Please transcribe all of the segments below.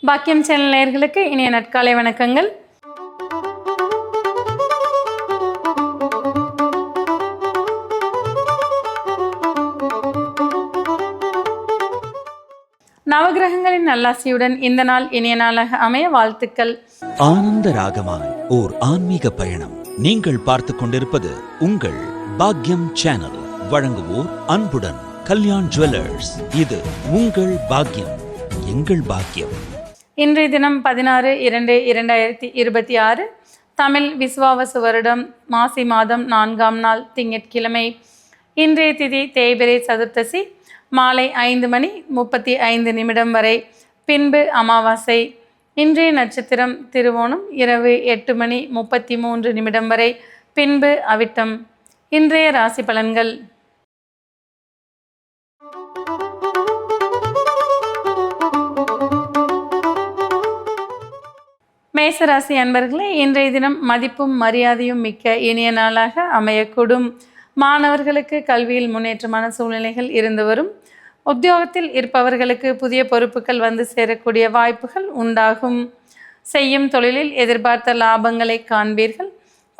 பாக்கியம் சேனல் நேயர்களுக்கு இனிய நற்காலை வணக்கங்கள். நவகிரகங்களின் நல்லாசியுடன் இந்த நாள் இனிய நாளாக அமைய வாழ்த்துக்கள். ஆனந்த ராகமாய் ஓர் ஆன்மீக பயணம். நீங்கள் பார்த்து கொண்டிருப்பது உங்கள் பாக்கியம் சேனல். வழங்குவோர் அன்புடன் கல்யாண் ஜுவல்லர்ஸ். இது உங்கள் பாக்கியம், எங்கள் பாக்கியம். இன்றைய தினம் 16/2/2026 தமிழ் விசுவாவசு வருடம் மாசி மாதம் 4ஆம் நாள் திங்கட்கிழமை. இன்றைய திதி தேய்பிறை சதுர்த்தசி மாலை 5:35 வரை, பின்பு அமாவாசை. இன்றைய நட்சத்திரம் திருவோணம் இரவு 8:33 வரை, பின்பு அவிட்டம். இன்றைய ராசி பலன்கள். மேசராசி அன்பர்களே, இன்றைய தினம் மதிப்பும் மரியாதையும் மிக்க இனிய நாளாக அமையக்கூடும். மாணவர்களுக்கு கல்வியில் முன்னேற்றமான சூழ்நிலைகள் இருந்து வரும். உத்தியோகத்தில் இருப்பவர்களுக்கு புதிய பொறுப்புகள் வந்து சேரக்கூடிய வாய்ப்புகள் உண்டாகும். செய்யும் தொழிலில் எதிர்பார்த்த லாபங்களை காண்பீர்கள்.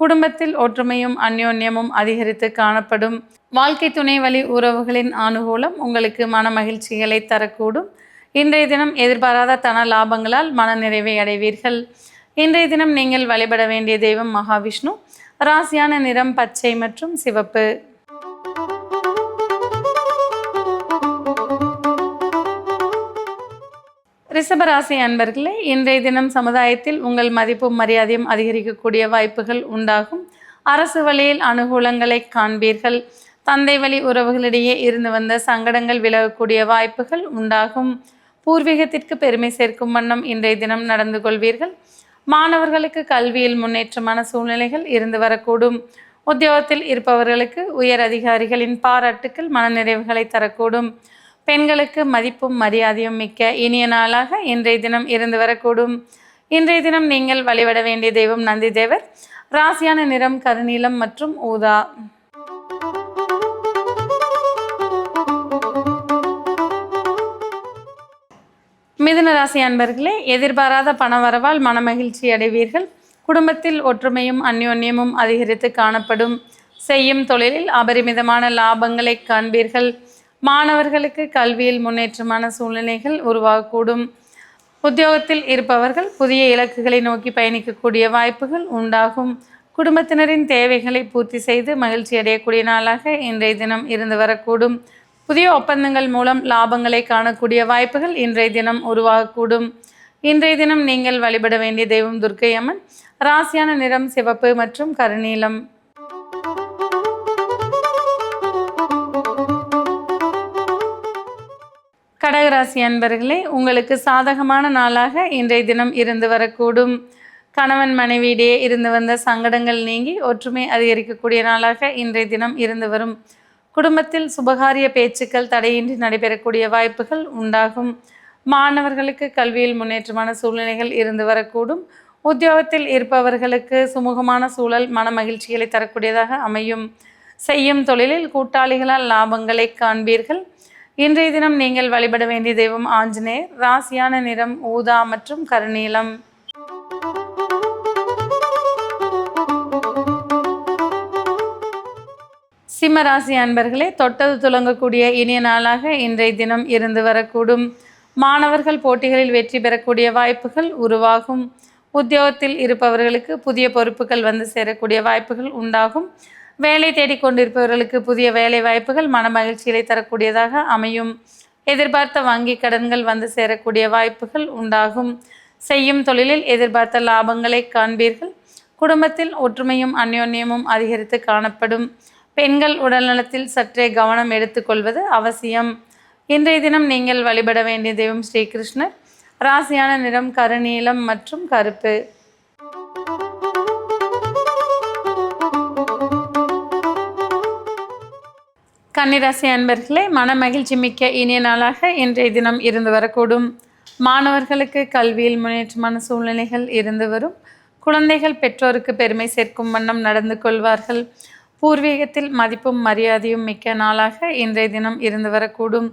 குடும்பத்தில் ஒற்றுமையும் அந்யோன்யமும் அதிகரித்து காணப்படும். வாழ்க்கை துணை வழி உறவுகளின் அனுகூலம் உங்களுக்கு மன மகிழ்ச்சிகளை தரக்கூடும். இன்றைய தினம் எதிர்பாராத தன லாபங்களால் மன நிறைவை அடைவீர்கள். இன்றைய தினம் நீங்கள் வழிபட வேண்டிய தெய்வம் மகாவிஷ்ணு. ராசியான நிறம் பச்சை மற்றும் சிவப்பு. ரிஷபராசி அன்பர்களே, இன்றைய தினம் சமுதாயத்தில் உங்கள் மதிப்பும் மரியாதையும் அதிகரிக்கக்கூடிய வாய்ப்புகள் உண்டாகும். அரசு வழியில் அனுகூலங்களை காண்பீர்கள். தந்தை வழி உறவுகளிடையே இருந்து வந்த சங்கடங்கள் விலகக்கூடிய வாய்ப்புகள் உண்டாகும். பூர்வீகத்திற்கு பெருமை சேர்க்கும் வண்ணம் இன்றைய தினம் நடந்து கொள்வீர்கள். மாணவர்களுக்கு கல்வியில் முன்னேற்றமான சூழ்நிலைகள் இருந்து வரக்கூடும். உத்தியோகத்தில் இருப்பவர்களுக்கு உயர் அதிகாரிகளின் பாராட்டுக்கள் மனநிறைவுகளை தரக்கூடும். பெண்களுக்கு மதிப்பும் மரியாதையும் மிக்க இனிய நாளாக இன்றைய தினம் இருந்து வரக்கூடும். இன்றைய தினம் நீங்கள் வழிபட வேண்டிய தெய்வம் நந்தி தேவர். ராசியான நிறம் கருநீலம் மற்றும் ஊதா. மிதுன ராசி அன்பர்களே, எதிர்பாராத பணவரவால் மனமகிழ்ச்சி அடைவீர்கள். குடும்பத்தில் ஒற்றுமையும் அந்யோன்யமும் அதிகரித்து காணப்படும். செய்யும் தொழிலில் அபரிமிதமான லாபங்களை காண்பீர்கள். மாணவர்களுக்கு கல்வியில் முன்னேற்றமான சூழ்நிலைகள் உருவாகக்கூடும். உத்தியோகத்தில் இருப்பவர்கள் புதிய இலக்குகளை நோக்கி பயணிக்கக்கூடிய வாய்ப்புகள் உண்டாகும். குடும்பத்தினரின் தேவைகளை பூர்த்தி செய்து மகிழ்ச்சி அடையக்கூடிய நாளாக இன்றைய தினம் இருந்து வரக்கூடும். புதிய ஒப்பந்தங்கள் மூலம் லாபங்களை காணக்கூடிய வாய்ப்புகள் இன்றைய தினம் உருவாகக்கூடும். இன்றைய தினம் நீங்கள் வழிபட வேண்டிய தெய்வம் துர்க்கை அம்மன். ராசியான நிறம் சிவப்பு மற்றும் கருநீலம். கடகராசி அன்பர்களே, உங்களுக்கு சாதகமான நாளாக இன்றைய தினம் இருந்து வரக்கூடும். கணவன் மனைவியிடையே இருந்து வந்த சங்கடங்கள் நீங்கி ஒற்றுமை அதிகரிக்கக்கூடிய நாளாக இன்றைய தினம் இருந்து வரும். குடும்பத்தில் சுபகாரிய பேச்சுக்கள் தடையின்றி நடைபெறக்கூடிய வாய்ப்புகள் உண்டாகும். மாணவர்களுக்கு கல்வியில் முன்னேற்றமான சூழ்நிலைகள் இருந்து வரக்கூடும். உத்தியோகத்தில் இருப்பவர்களுக்கு சுமூகமான சூழல் மன மகிழ்ச்சிகளை தரக்கூடியதாக அமையும். செய்யும் தொழிலில் கூட்டாளிகளால் லாபங்களை காண்பீர்கள். இன்றைய தினம் நீங்கள் வழிபட வேண்டிய தெய்வம் ஆஞ்சநேயர். ராசியான நிறம் ஊதா மற்றும் கருநீலம். சிம்மராசி அன்பர்களே, தொட்டது துலங்கக்கூடிய இனிய நாளாக இன்றைய தினம் இருந்து வரக்கூடும். மாணவர்கள் போட்டிகளில் வெற்றி பெறக்கூடிய வாய்ப்புகள் உருவாகும். உத்தியோகத்தில் இருப்பவர்களுக்கு புதிய பொறுப்புகள் வந்து சேரக்கூடிய வாய்ப்புகள் உண்டாகும். வேலை தேடிக்கொண்டிருப்பவர்களுக்கு புதிய வேலை வாய்ப்புகள் மன மகிழ்ச்சிகளை தரக்கூடியதாக அமையும். எதிர்பார்த்த வங்கி கடன்கள் வந்து சேரக்கூடிய வாய்ப்புகள் உண்டாகும். செய்யும் தொழிலில் எதிர்பார்த்த லாபங்களை காண்பீர்கள். குடும்பத்தில் ஒற்றுமையும் அந்யோன்யமும் அதிகரித்து காணப்படும். பெண்கள் உடல்நலத்தில் சற்றே கவனம் எடுத்துக்கொள்வது அவசியம். இன்றைய தினம் நீங்கள் வழிபட வேண்டிய தெய்வம் ஸ்ரீகிருஷ்ணர். ராசியான நிறம் கருநீலம் மற்றும் கருப்பு. கன்னிராசி அன்பர்களே, மன மகிழ்ச்சி மிக்க இனிய நாளாக இன்றைய தினம் இருந்து வரக்கூடும். மாணவர்களுக்கு கல்வியில் முன்னேற்றமான சூழ்நிலைகள் இருந்து வரும். குழந்தைகள் பெற்றோருக்கு பெருமை சேர்க்கும் வண்ணம் நடந்து கொள்வார்கள். பூர்வீகத்தில் மதிப்பும் மரியாதையும் மிக்க நாளாக இன்றைய தினம் இருந்து வரக்கூடும்.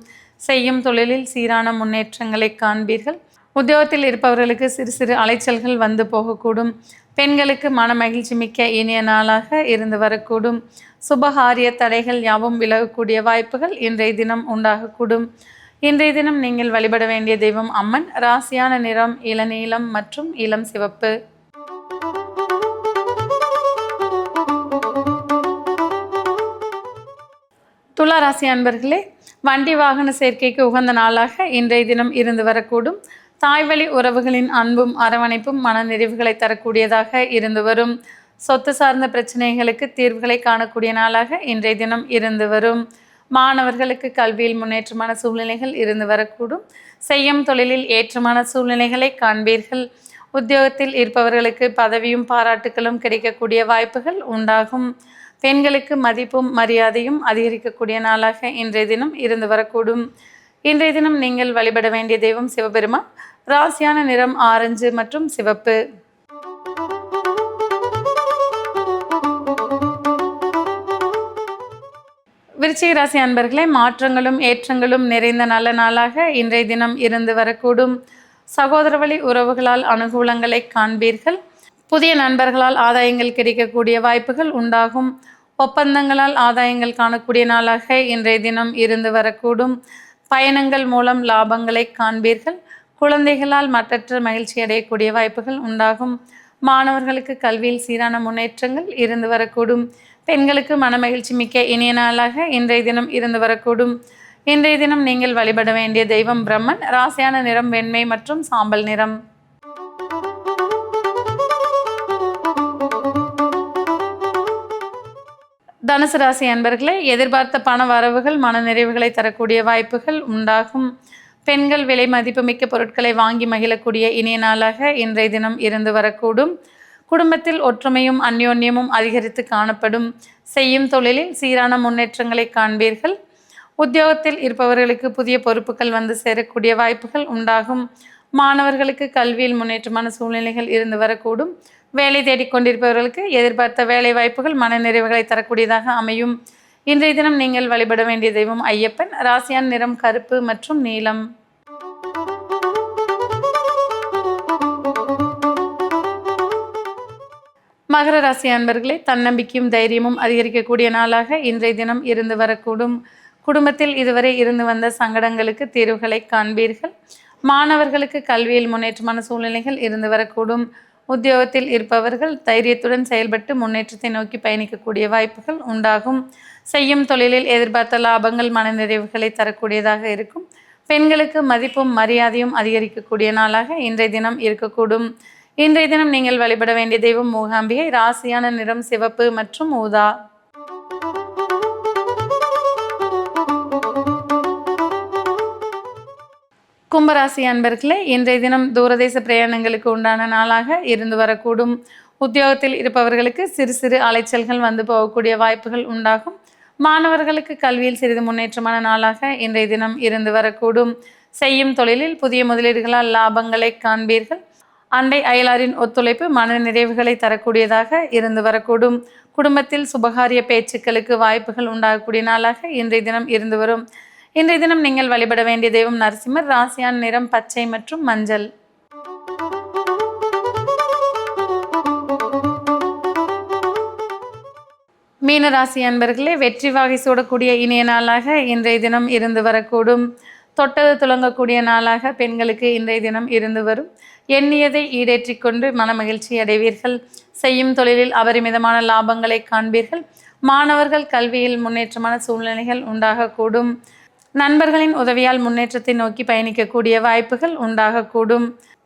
செய்யும் தொழிலில் சீரான முன்னேற்றங்களை காண்பீர்கள். உத்தியோகத்தில் இருப்பவர்களுக்கு சிறு சிறு அலைச்சல்கள் வந்து போகக்கூடும். பெண்களுக்கு மன மகிழ்ச்சி மிக்க இனிய நாளாக இருந்து வரக்கூடும். சுபகாரிய தடைகள் யாவும் விலகக்கூடிய வாய்ப்புகள் இன்றைய தினம் உண்டாகக்கூடும். இன்றைய தினம் நீங்கள் வழிபட வேண்டிய தெய்வம் அம்மன். ராசியான நிறம் இளநீலம் மற்றும் இளம் சிவப்பு. துலா ராசி அன்பர்களே, வண்டி வாகன சேர்க்கைக்கு உகந்த நாளாக இன்றைய தினம் இருந்து வரக்கூடும். தாய்வழி உறவுகளின் அன்பும் அரவணைப்பும் மன நிறைவுகளை தரக்கூடியதாக இருந்து வரும். சொத்து சார்ந்த பிரச்சனைகளுக்கு தீர்வுகளை காணக்கூடிய நாளாக இன்றைய தினம் இருந்து வரும். மாணவர்களுக்கு கல்வியில் முன்னேற்றமான சூழ்நிலைகள் இருந்து வரக்கூடும். செய்யும் தொழிலில் ஏற்றமான சூழ்நிலைகளை காண்பீர்கள். உத்தியோகத்தில் இருப்பவர்களுக்கு பதவியும் பாராட்டுகளும் கிடைக்கக்கூடிய வாய்ப்புகள் உண்டாகும். பெண்களுக்கு மதிப்பும் மரியாதையும் அதிகரிக்கக்கூடிய நாளாக இன்றைய தினம் இருந்து வரக்கூடும். இன்றைய தினம் நீங்கள் வழிபட வேண்டிய தெய்வம் சிவபெருமான். ராசியான நிறம் ஆரஞ்சு மற்றும் சிவப்பு. விருச்சிக ராசி அன்பர்களே, மாற்றங்களும் ஏற்றங்களும் நிறைந்த நல்ல நாளாக இன்றைய தினம் இருந்து வரக்கூடும். சகோதர வழி உறவுகளால் அனுகூலங்களை காண்பீர்கள். புதிய நண்பர்களால் ஆதாயங்கள் கிடைக்கக்கூடிய வாய்ப்புகள் உண்டாகும். ஒப்பந்தங்களால் ஆதாயங்கள் காணக்கூடிய நாளாக இன்றைய தினம் இருந்து வரக்கூடும். பயணங்கள் மூலம் லாபங்களை காண்பீர்கள். குழந்தைகளால் மற்றற்ற மகிழ்ச்சி அடையக்கூடிய வாய்ப்புகள் உண்டாகும். மாணவர்களுக்கு கல்வியில் சீரான முன்னேற்றங்கள் இருந்து வரக்கூடும். பெண்களுக்கு மனமகிழ்ச்சி மிக்க இனிய நாளாக இன்றைய தினம் இருந்து வரக்கூடும். இன்றைய தினம் நீங்கள் வழிபட வேண்டிய தெய்வம் பிரம்மன். ராசியான நிறம் வெண்மை மற்றும் சாம்பல் நிறம். தனுசு ராசி அன்பர்களே, எதிர்பார்த்த பண வரவுகள் மன நிறைவுகளை தரக்கூடிய வாய்ப்புகள் உண்டாகும். பெண்கள் விலை மதிப்புமிக்க பொருட்களை வாங்கி மகிழக்கூடிய இனிய நாளாக இன்றைய தினம் இருந்து வரக்கூடும். குடும்பத்தில் ஒற்றுமையும் அந்யோன்யமும் அதிகரித்து காணப்படும். செய்யும் தொழிலில் சீரான முன்னேற்றங்களை காண்பீர்கள். உத்தியோகத்தில் இருப்பவர்களுக்கு புதிய பொறுப்புகள் வந்து சேரக்கூடிய வாய்ப்புகள் உண்டாகும். மாணவர்களுக்கு கல்வியில் முன்னேற்றமான சூழ்நிலைகள் இருந்து வரக்கூடும். வேலை தேடிக்கொண்டிருப்பவர்களுக்கு எதிர்பார்த்த வேலை வாய்ப்புகள் மன நிறைவுகளை தரக்கூடியதாக அமையும். இன்றைய தினம் நீங்கள் வழிபட வேண்டிய தெய்வம் ஐயப்பன். ராசியான நிறம் கருப்பு மற்றும் நீலம். மகர ராசி அன்பர்களே, தன்னம்பிக்கையும் தைரியமும் அதிகரிக்கக்கூடிய நாளாக இன்றைய தினம் இருந்து வரக்கூடும். குடும்பத்தில் இதுவரை இருந்து வந்த சங்கடங்களுக்கு தீர்வுகளை காண்பீர்கள். மாணவர்களுக்கு கல்வியில் முன்னேற்றமான சூழ்நிலைகள் இருந்து வரக்கூடும். உத்தியோகத்தில் இருப்பவர்கள் தைரியத்துடன் செயல்பட்டு முன்னேற்றத்தை நோக்கி பயணிக்கக்கூடிய வாய்ப்புகள் உண்டாகும். செய்யும் தொழிலில் எதிர்பார்த்த லாபங்கள் மன நிறைவுகளை தரக்கூடியதாக இருக்கும். பெண்களுக்கு மதிப்பும் மரியாதையும் அதிகரிக்கக்கூடிய நாளாக இன்றைய தினம் இருக்கக்கூடும். இன்றைய தினம் நீங்கள் வழிபட வேண்டிய தெய்வம் மூகாம்பிகை. ராசியான நிறம் சிவப்பு மற்றும் ஊதா. கும்பராசி அன்பர்களே, இன்றைய தினம் தூரதேச பிரயாணங்களுக்கு உண்டான நாளாக இருந்து வரக்கூடும். உத்தியோகத்தில் இருப்பவர்களுக்கு சிறு சிறு அலைச்சல்கள் வந்து போகக்கூடிய வாய்ப்புகள் உண்டாகும். மாணவர்களுக்கு கல்வியில் சிறிது முன்னேற்றமான நாளாக இன்றைய தினம் இருந்து வரக்கூடும். செய்யும் தொழிலில் புதிய முதலீடுகளால் லாபங்களை காண்பீர்கள். அண்டை அயலாரின் ஒத்துழைப்பு மன நிறைவுகளை தரக்கூடியதாக இருந்து வரக்கூடும். குடும்பத்தில் சுபகாரிய பேச்சுக்களுக்கு வாய்ப்புகள் உண்டாகக்கூடிய நாளாக இன்றைய தினம் இருந்து வரும். இன்றைய தினம் நீங்கள் வழிபட வேண்டிய தெய்வம் நரசிம்மர். ராசியான நிறம் பச்சை மற்றும் மஞ்சள். மீன ராசி அன்பர்களே, வெற்றி வாகை சூடக்கூடிய இனிய நாளாக இன்றைய தினம் இருந்து வரக்கூடும். தொட்டது துளங்கக்கூடிய நாளாக பெண்களுக்கு இன்றைய தினம் இருந்து வரும். எண்ணியதை ஈடேற்றிக் கொண்டு மன மகிழ்ச்சி அடைவீர்கள். செய்யும் தொழிலில் அபரிமிதமான லாபங்களை காண்பீர்கள். மாணவர்கள் கல்வியில் முன்னேற்றமான சூழ்நிலைகள் உண்டாகக்கூடும். நண்பர்களின் உதவியால் முன்னேற்றத்தை நோக்கி பயணிக்கக்கூடிய வாய்ப்புகள் உண்டாகக்கூடும்.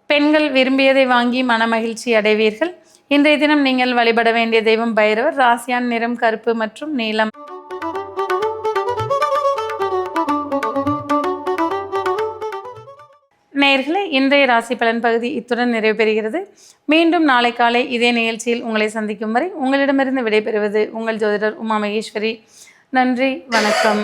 பெண்கள் விரும்பியதை வாங்கி மன மகிழ்ச்சி அடைவீர்கள். இன்றைய தினம் நீங்கள் வழிபட வேண்டிய தெய்வம் பைரவர். ராசியான நிறம் கருப்பு மற்றும் நீலம். நேயர்களே, இன்றைய ராசி பலன் பகுதி இத்துடன் நிறைவு பெறுகிறது. மீண்டும் நாளை காலை இதே நிகழ்ச்சியில் உங்களை சந்திக்கும் வரை உங்களிடமிருந்து விடைபெறுவது உங்கள் ஜோதிடர் உமா மகேஸ்வரி. நன்றி, வணக்கம்.